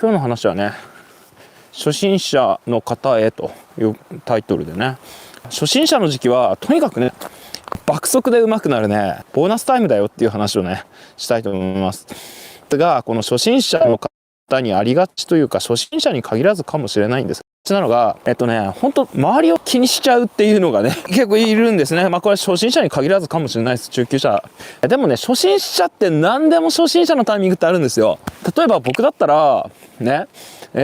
今日の話はね、初心者の方へというタイトルでね、初心者の時期はとにかくね、爆速で上手くなるね、ボーナスタイムだよっていう話をね、したいと思います。が、この初心者の方にありがちというか、初心者に限らずかもしれないんです。なのが、本当周りを気にしちゃうっていうのがね、結構いるんですね。これは初心者に限らずかもしれないです。中級者。でもね、初心者って何でも初心者のタイミングってあるんですよ。例えば僕だったら、ね、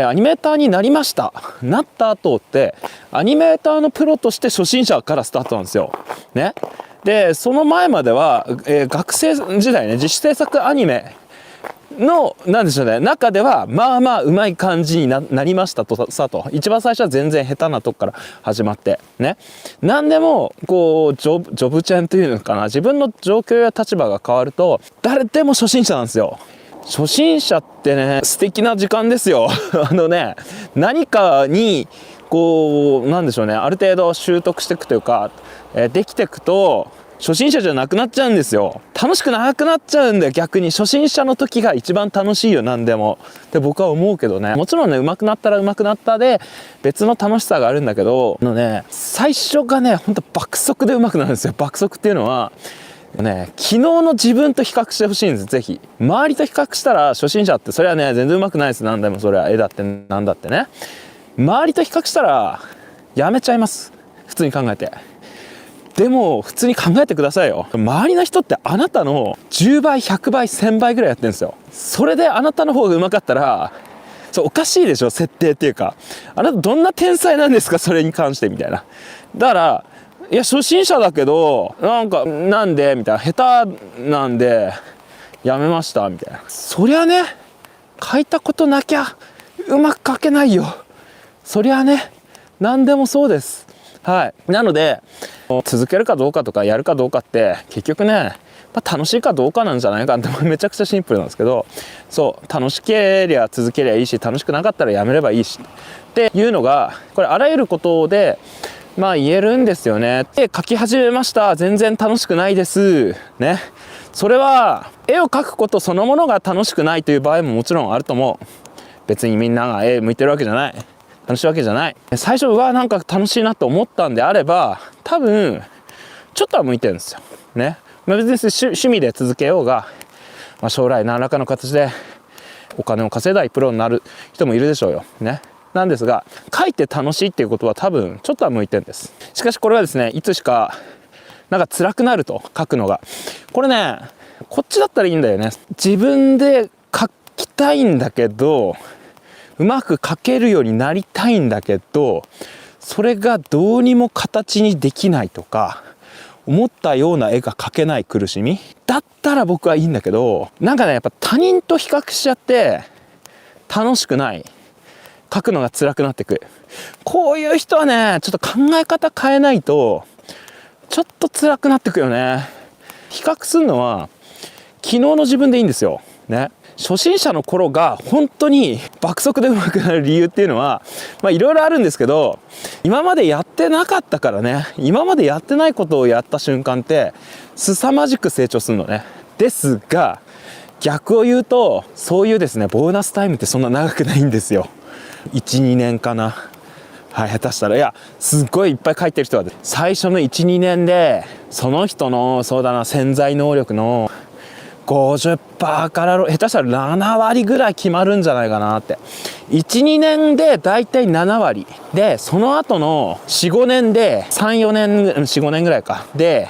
アニメーターになりました。なった後って、アニメーターのプロとして初心者からスタートなんですよ。ね。で、その前までは、学生時代ね、自主制作アニメの、なんでしょうね、中では、まあまあ、うまい感じに なりましたと、一番最初は全然下手なとこから始まって、ね。何でも、こう、ジョブチェンというのかな、自分の状況や立場が変わると、誰でも初心者なんですよ。初心者ってね、素敵な時間ですよ。何かに、こう、なんでしょうね、ある程度習得していくというか、できていくと、初心者じゃなくなっちゃうんですよ。楽しくなくなっちゃうんだよ、逆に。初心者の時が一番楽しいよ、何でも。って僕は思うけどね。もちろんね、上手くなったら上手くなったで、別の楽しさがあるんだけど、最初がね、ほんと爆速で上手くなるんですよ。爆速っていうのは、昨日の自分と比較してほしいんです、ぜひ。周りと比較したら、初心者って、それはね、全然上手くないです。何でも、それは絵だって、なんだってね。周りと比較したら、やめちゃいます。普通に考えて。でも、普通に考えてくださいよ。周りの人ってあなたの10倍、100倍、1000倍ぐらいやってるんですよ。それであなたの方が上手かったら、おかしいでしょ、設定っていうか。あなたどんな天才なんですか、それに関してみたいな。だから、いや、初心者だけど、なんでみたいな。下手なんで、やめましたみたいな。そりゃね、書いたことなきゃ、うまく書けないよ。そりゃね、何でもそうです。はい。なので、続けるかどうかとかやるかどうかって、結局ね、楽しいかどうかなんじゃないかって、めちゃくちゃシンプルなんですけど、そう、楽しけりゃ続けりゃいいし、楽しくなかったらやめればいいし、っていうのが、これあらゆることで、言えるんですよね。で、描き始めました。全然楽しくないです。ね。それは、絵を描くことそのものが楽しくないという場合ももちろんあると思う。別にみんなが絵向いてるわけじゃない。楽しいわけじゃない。最初はなんか楽しいなと思ったんであれば、多分、ちょっとは向いてるんですよ。ね。別に趣味で続けようが、将来何らかの形でお金を稼いだりプロになる人もいるでしょうよ。ね。なんですが、書いて楽しいっていうことは多分ちょっとは向いてるんです。しかしこれはですね、いつしか辛くなると、書くのが。これね、こっちだったらいいんだよね。自分で書きたいんだけど、うまく書けるようになりたいんだけど、それがどうにも形にできないとか、思ったような絵が描けない苦しみだったら僕はいいんだけど、やっぱ他人と比較しちゃって楽しくない、書くのが辛くなってくる。こういう人はね、ちょっと考え方変えないとちょっと辛くなってくよね。比較するのは昨日の自分でいいんですよね。初心者の頃が本当に爆速で上手くなる理由っていうのはいろいろあるんですけど、今までやってなかったからね。今までやってないことをやった瞬間って凄まじく成長するのね。ですが逆を言うと、そういうですね、ボーナスタイムってそんな長くないんですよ。1、2年かな。はい、下手したら、いや、すっごいいっぱい書いてる人は最初の1、2年でその人の潜在能力の50% から下手したら7割ぐらい決まるんじゃないかなって。1、2年でだいたい7割で、その後の4、5年で3、4年、4、5年ぐらいかで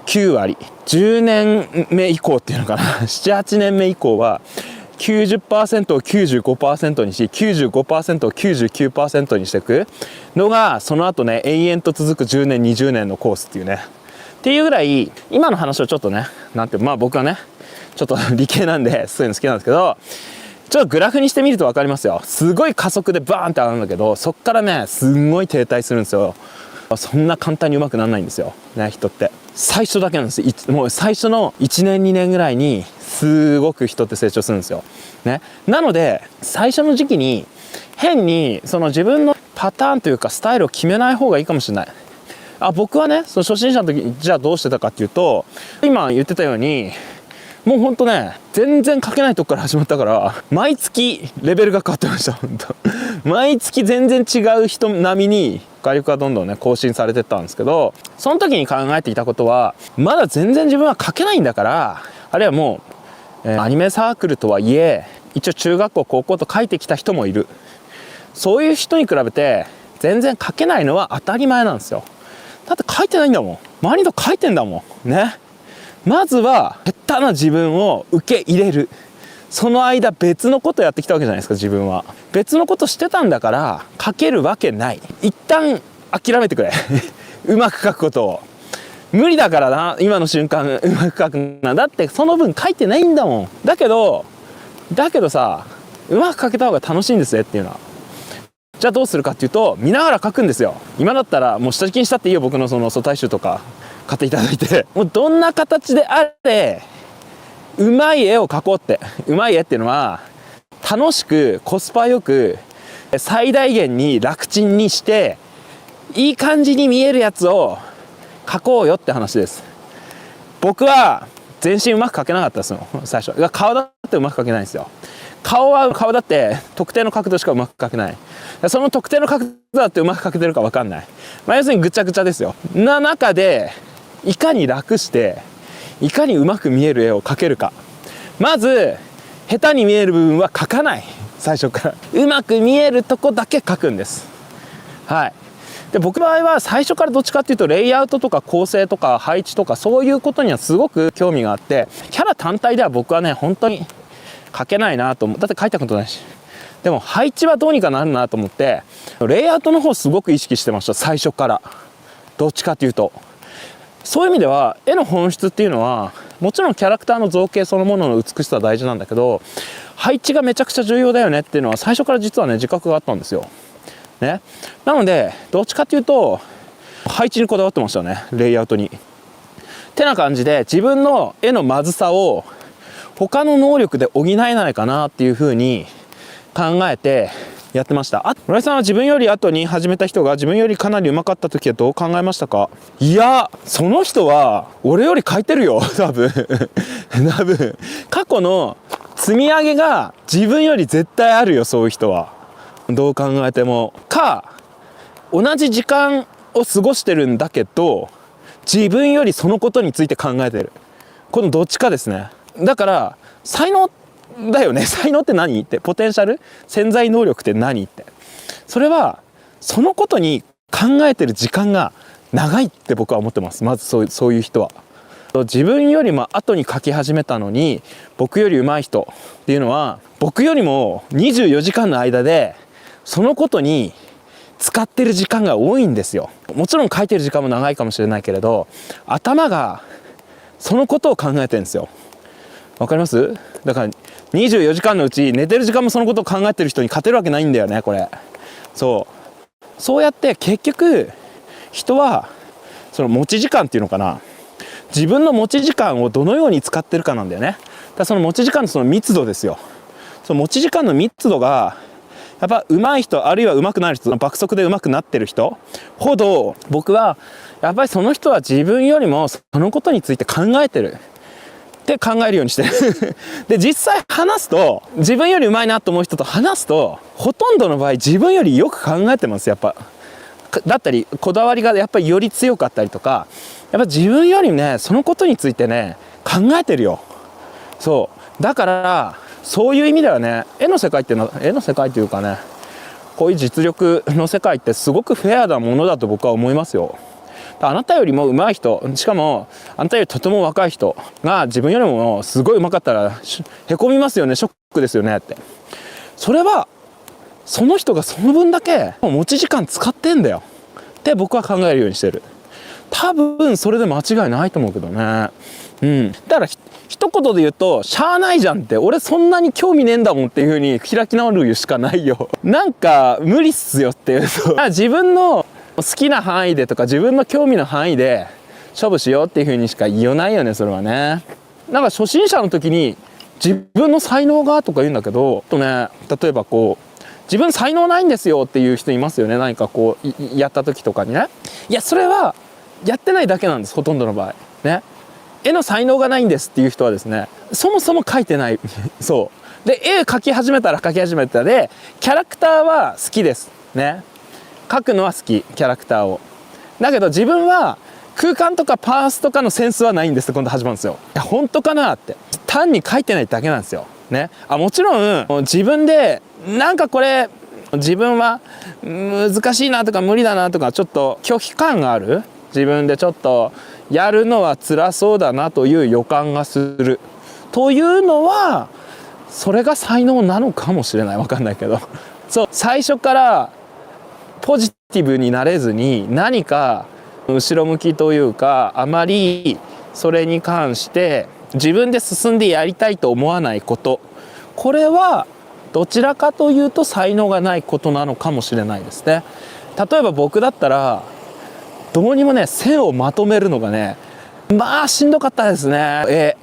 9割、10年目以降っていうのかな、7、8年目以降は 90% を 95% にし、95% を 99% にしていくのが、その後ね、延々と続く10年、20年のコースっていうね。っていうぐらい、今の話をちょっとね、僕はね、ちょっと理系なんでそういうの好きなんですけど、ちょっとグラフにしてみると分かりますよ。すごい加速でバーンって上がるんだけど、そっからね、すんごい停滞するんですよ。そんな簡単に上手くならないんですよね、人って。最初だけなんです。もう最初の1年2年ぐらいにすごく人って成長するんですよね。なので最初の時期に変に自分のパターンというかスタイルを決めない方がいいかもしれない。僕はね、初心者の時にじゃあどうしてたかっていうと、今言ってたようにもうほんとね、全然書けないとこから始まったから、毎月レベルが変わってました、ほんと。毎月全然違う人並みに画力がどんどんね、更新されてったんですけど、その時に考えていたことは、まだ全然自分は書けないんだから、あるいはもう、アニメサークルとはいえ、一応中学校、高校と書いてきた人もいる。そういう人に比べて、全然書けないのは当たり前なんですよ。だって書いてないんだもん。周りの書いてんだもん。ね。まずは下手な自分を受け入れる。その間別のことやってきたわけじゃないですか。自分は別のことしてたんだから書けるわけない。一旦諦めてくれうまく書くことを。無理だからな、今の瞬間うまく書くな。だってその分書いてないんだもん。だけどさ、うまく書けた方が楽しいんですねっていうのは。じゃあどうするかっていうと、見ながら書くんですよ。今だったらもう下敷きにしたっていいよ、僕のその素体集とか買っていただいて、もうどんな形であれうまい絵を描こうって。うまい絵っていうのは楽しくコスパよく最大限に楽ちんにしていい感じに見えるやつを描こうよって話です。僕は全身うまく描けなかったですよ、最初。顔だってうまく描けないんですよ。顔だって特定の角度しかうまく描けない。その特定の角度だってうまく描けてるか分かんない。要するにぐちゃぐちゃですよ。中でいかに楽していかにうまく見える絵を描けるか。まず下手に見える部分は描かない。最初からうまく見えるとこだけ描くんです。はい。で、僕の場合は最初からどっちかっていうとレイアウトとか構成とか配置とかそういうことにはすごく興味があって、キャラ単体では僕はね本当に描けないなと思う。だって描いたことないし。でも配置はどうにかなるなと思ってレイアウトの方すごく意識してました。最初からどっちかっていうと。そういう意味では絵の本質っていうのはもちろんキャラクターの造形そのものの美しさは大事なんだけど、配置がめちゃくちゃ重要だよねっていうのは最初から実はね自覚があったんですよ。ね。なのでどっちかっていうと配置にこだわってましたね、レイアウトに。てな感じで自分の絵のまずさを他の能力で補えないかなっていうふうに考えてやってました。村井さんは自分より後に始めた人が自分よりかなり上手かった時はどう考えましたか？いや、その人は俺より書いてるよ多分過去の積み上げが自分より絶対あるよ、そういう人は。どう考えても。同じ時間を過ごしてるんだけど自分よりそのことについて考えてる。このどっちかですね。だから才能だよね。才能って何って、ポテンシャル、潜在能力って何って、それはそのことに考えてる時間が長いって僕は思ってます。まずそういう人は自分よりも後に書き始めたのに僕より上手い人っていうのは僕よりも24時間の間でそのことに使ってる時間が多いんですよ。もちろん書いてる時間も長いかもしれないけれど頭がそのことを考えてるんですよ。わかります？だから24時間のうち寝てる時間もそのことを考えてる人に勝てるわけないんだよね、これ。そうやって結局人はその持ち時間っていうのかな、自分の持ち時間をどのように使ってるかなんだよね。だからその持ち時間のその密度ですよ。その持ち時間の密度がやっぱ上手い人、あるいは上手くなる人、爆速で上手くなってる人ほど僕はやっぱりその人は自分よりもそのことについて考えてるって考えるようにしてるで、実際話すと自分より上手いなと思う人と話すとほとんどの場合自分よりよく考えてます。やっぱだったりこだわりがやっぱりより強かったりとか、やっぱ自分よりねそのことについてね考えてるよ。だからそういう意味ではね、絵の世界っていうのは、絵の世界というかね、こういう実力の世界ってすごくフェアなものだと僕は思いますよ。あなたよりも上手い人、しかもあなたよりとても若い人が自分よりもすごい上手かったらへこみますよね、ショックですよねって。それはその人がその分だけ持ち時間使ってんだよって僕は考えるようにしてる。多分それで間違いないと思うけどね。だから一言で言うとしゃあないじゃんって、俺そんなに興味ねえんだもんっていう風に開き直るしかないよなんか無理っすよっていうと自分の好きな範囲でとか自分の興味の範囲で勝負しようっていう風にしか言えないよね、それはね。なんか初心者の時に自分の才能がとか言うんだけど例えば自分才能ないんですよっていう人いますよね。何かやった時とかにね。いやそれはやってないだけなんです、ほとんどの場合ね。絵の才能がないんですっていう人はですね、そもそも描いてないそうで、絵描き始めたら描き始めたで、キャラクターは好きですね、描くのは好き、キャラクターを。だけど自分は空間とかパースとかのセンスはないんですって今度始まるんですよ。いや本当かなって、単に描いてないだけなんですよね。もちろん自分でなんかこれ自分は難しいなとか無理だなとかちょっと拒否感がある、自分でちょっとやるのは辛そうだなという予感がするというのは、それが才能なのかもしれない、分かんないけどそう、最初からポジティブになれずに何か後ろ向きというか、あまりそれに関して自分で進んでやりたいと思わないこと、これはどちらかというと才能がないことなのかもしれないですね。例えば僕だったらどうにもね、線をまとめるのがね、まあしんどかったですね。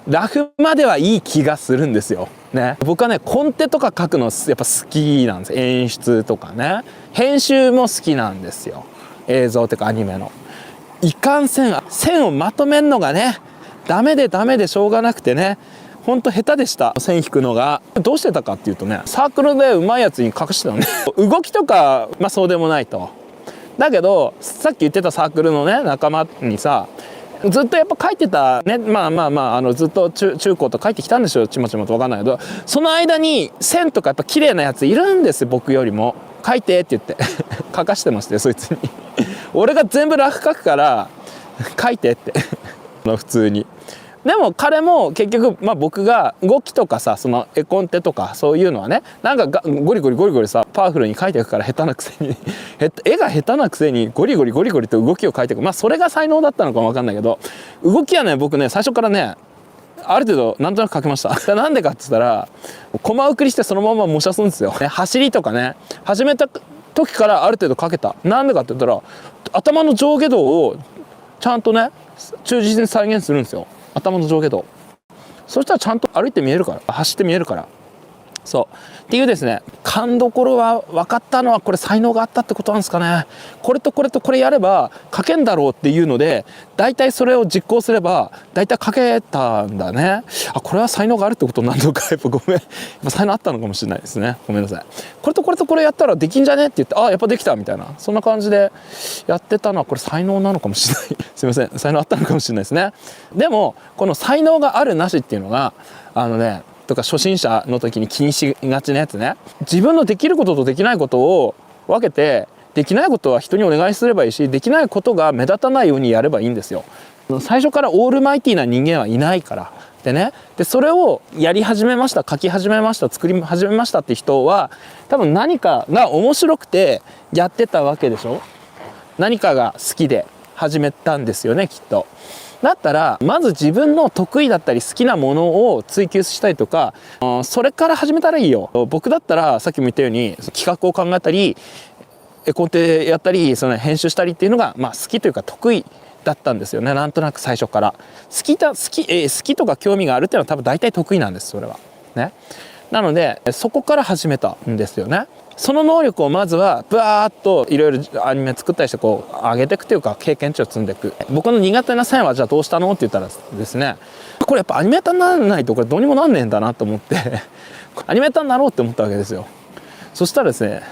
ラフまではいい気がするんですよね。僕はねコンテとか書くのやっぱ好きなんです。演出とかね、編集も好きなんですよ、映像とかアニメの。いかんせん線をまとめるのがねダメでしょうがなくてね、ほんと下手でした。線引くのがどうしてたかっていうとね、サークルでうまいやつに隠してたのね動きとかまあそうでもないと。だけどさっき言ってたサークルのね仲間にさ、ずっとやっぱ書いてたね、ずっと中高と書いてきたんでしょ、ちまちまと分かんないけど、その間に線とかやっぱ綺麗なやついるんですよ、僕よりも。書いてって言って書かしてましたよ、そいつに俺が全部ラフ書くから書いてって普通に。でも彼も結局、僕が動きとかさ、その絵コンテとかそういうのはね、なんかゴリゴリさパワフルに描いていくから、下手なくせに絵が下手なくせにゴリゴリと動きを描いていく。それが才能だったのかも分かんないけど、動きはね僕ね最初からねある程度なんとなく描けましたなんでかって言ったら、コマ送りしてそのまま模写するんですよ、走りとかね、始めた時からある程度描けた。なんでかって言ったら、頭の上下動をちゃんとね忠実に再現するんですよ、頭の上下動。そしたらちゃんと歩いて見えるから、走って見えるから。そうっていうですね、勘どころは分かったのは、これ才能があったってことなんですかね。これとこれとこれやれば書けんだろうっていうので、大体それを実行すれば大体書けたんだね。これは才能があるってことになるのか。やっぱごめん、やっぱ才能あったのかもしれないですね。ごめんなさい。これとこれとこれやったらできんじゃねって言って、やっぱできたみたいな、そんな感じでやってたのはこれ才能なのかもしれないすいません、才能あったのかもしれないですね。でもこの才能があるなしっていうのがとか初心者の時に気にしがちなやつね、自分のできることとできないことを分けて、できないことは人にお願いすればいいし、できないことが目立たないようにやればいいんですよ。最初からオールマイティーな人間はいないからでね。でそれをやり始めました、書き始めました、作り始めましたって人は多分何かが面白くてやってたわけでしょ。何かが好きで始めたんですよね、きっと。だったらまず自分の得意だったり好きなものを追求したりとか、それから始めたらいいよ。僕だったらさっきも言ったように企画を考えたり絵コンテやったりその編集したりっていうのが好きというか得意だったんですよね。なんとなく最初から好きとか興味があるっていうのは多分大体得意なんです、それはね。なのでそこから始めたんですよね。その能力をまずはバーッといろいろアニメ作ったりしてこう上げていくというか、経験値を積んでいく。僕の苦手な線はじゃあどうしたのって言ったらですね、これやっぱアニメーターにならないとこれどうにもなんねえんだなと思ってアニメーターになろうって思ったわけですよ。そしたらですね、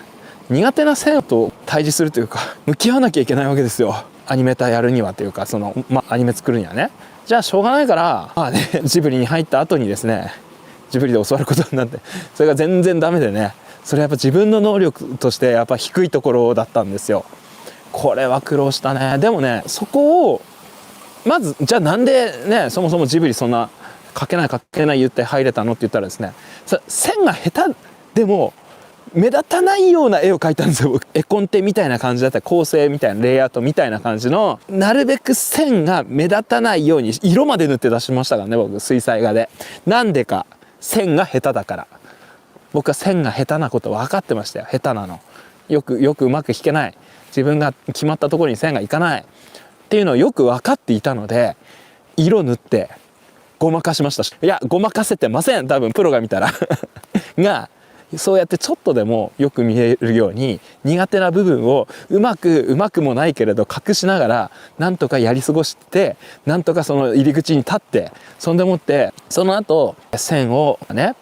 苦手な線と対峙するというか向き合わなきゃいけないわけですよ、アニメーターやるにはというか、アニメ作るにはね。じゃあしょうがないからジブリに入った後にですね、ジブリで教わることになって、それが全然ダメでね、それやっぱ自分の能力としてやっぱ低いところだったんですよ。これは苦労したね。でもね、そこをまずじゃあなんでね、そもそもジブリそんな書けない言って入れたのって言ったらですね、線が下手でも目立たないような絵を描いたんですよ。絵コンテみたいな感じだったり構成みたいなレイアウトみたいな感じの、なるべく線が目立たないように色まで塗って出しましたからね、僕水彩画で。なんでか、線が下手だから。僕は線が下手なこと分かってましたよ。下手なのよくうまく引けない、自分が決まったところに線がいかないっていうのをよく分かっていたので、色塗ってごまかしました。いやごまかせてません、多分プロが見たらがそうやってちょっとでもよく見えるように苦手な部分をうまくもないけれど隠しながらなんとかやり過ごして、なんとかその入り口に立って、そんでもってその後線をね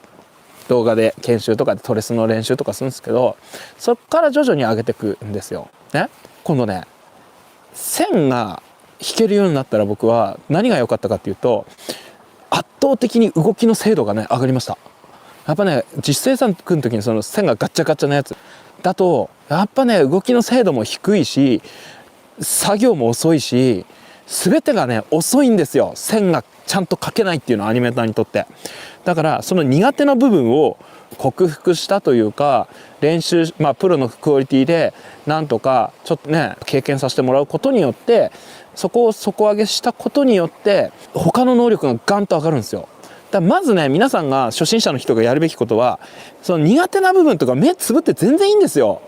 動画で研修とかでトレスの練習とかするんですけど、そこから徐々に上げていくんですよ。ね、今度ね線が弾けるようになったら僕は何が良かったかっていうと、圧倒的に動きの精度がね上がりました。やっぱね実生産組む時にその線がガッチャガチャなやつだとやっぱね動きの精度も低いし作業も遅いし全てがね遅いんですよ。線がちゃんと描けないっていうのはアニメーターにとって。だからその苦手な部分を克服したというか、練習プロのクオリティでなんとかちょっとね経験させてもらうことによって、そこを底上げしたことによって他の能力がガンと上がるんですよ。だからまずね皆さんが初心者の人がやるべきことは、その苦手な部分とか目つぶって全然いいんですよ。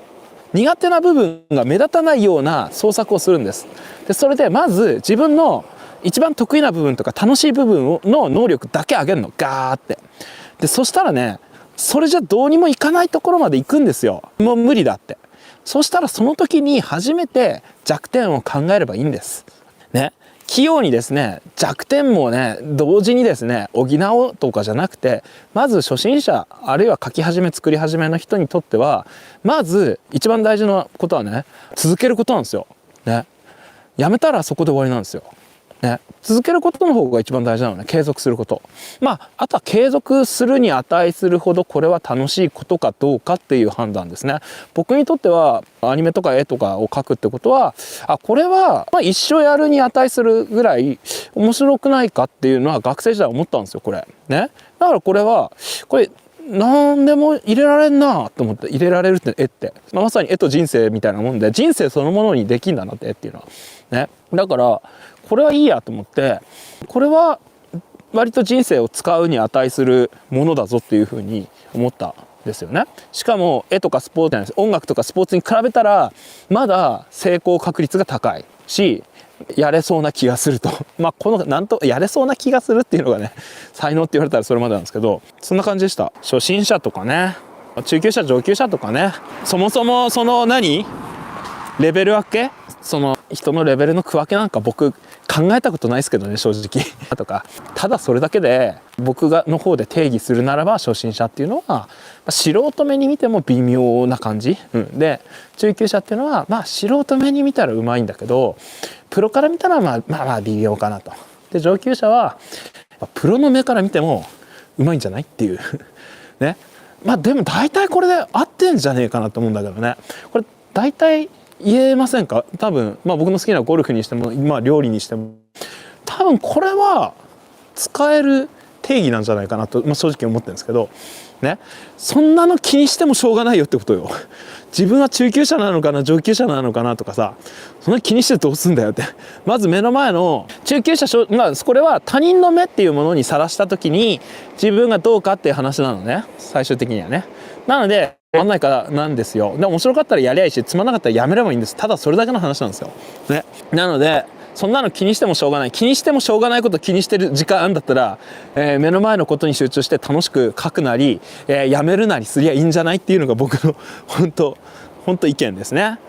苦手な部分が目立たないような創作をするんです。でそれでまず自分の一番得意な部分とか楽しい部分の能力だけ上げるの、ガーって。でそしたらねそれじゃどうにもいかないところまで行くんですよ。もう無理だって。そしたらその時に初めて弱点を考えればいいんですね。器用にですね弱点もね同時にですね補おうとかじゃなくて、まず初心者あるいは書き始め作り始めの人にとってはまず一番大事なことはね続けることなんですよ。ね、やめたらそこで終わりなんですよ。ね、続けることの方が一番大事なのね。継続すること。あとは継続するに値するほどこれは楽しいことかどうかっていう判断ですね。僕にとってはアニメとか絵とかを描くってことはこれは一生やるに値するぐらい面白くないかっていうのは学生時代思ったんですよこれね。だからこれ何でも入れられんなと思って、入れられるって絵って、まさに絵と人生みたいなもんで、人生そのものにできんだなって絵っていうのはね。だからこれはいいやと思って、これは割と人生を使うに値するものだぞっていうふうに思ったんですよね。しかも絵とかスポーツじゃないです、音楽とかスポーツに比べたらまだ成功確率が高いし、やれそうな気がするとこのなんとやれそうな気がするっていうのがね才能って言われたらそれまでなんですけど、そんな感じでした。初心者とかね中級者上級者とかね、そもそもそのレベル分け、その人のレベルの区分けなんか僕考えたことないですけどね正直とか、ただそれだけで僕の方で定義するならば初心者っていうのは素人目に見ても微妙な感じ、で中級者っていうのは素人目に見たらうまいんだけどプロから見たら微妙かなと。で上級者はプロの目から見てもうまいんじゃないっていうね。でも大体これで合ってんじゃねえかなと思うんだけどね。これ大体言えませんか？多分僕の好きなゴルフにしても料理にしても多分これは使える定義なんじゃないかなと、正直思ってるんですけどね。そんなの気にしてもしょうがないよってことよ。自分は中級者なのかな上級者なのかなとかさ、そんな気にしてどうすんだよって。まず目の前の中級者、これは他人の目っていうものにさらした時に自分がどうかっていう話なのね、最終的にはね。なのでつまんないからなんですよ。で面白かったらやりゃいいし、つまんなかったらやめればいいんです。ただそれだけの話なんですよ。ね。なのでそんなの気にしてもしょうがない。気にしてもしょうがないこと気にしてる時間あんだったら、目の前のことに集中して楽しく書くなり、やめるなりすりゃいいんじゃないっていうのが僕の本当意見ですね。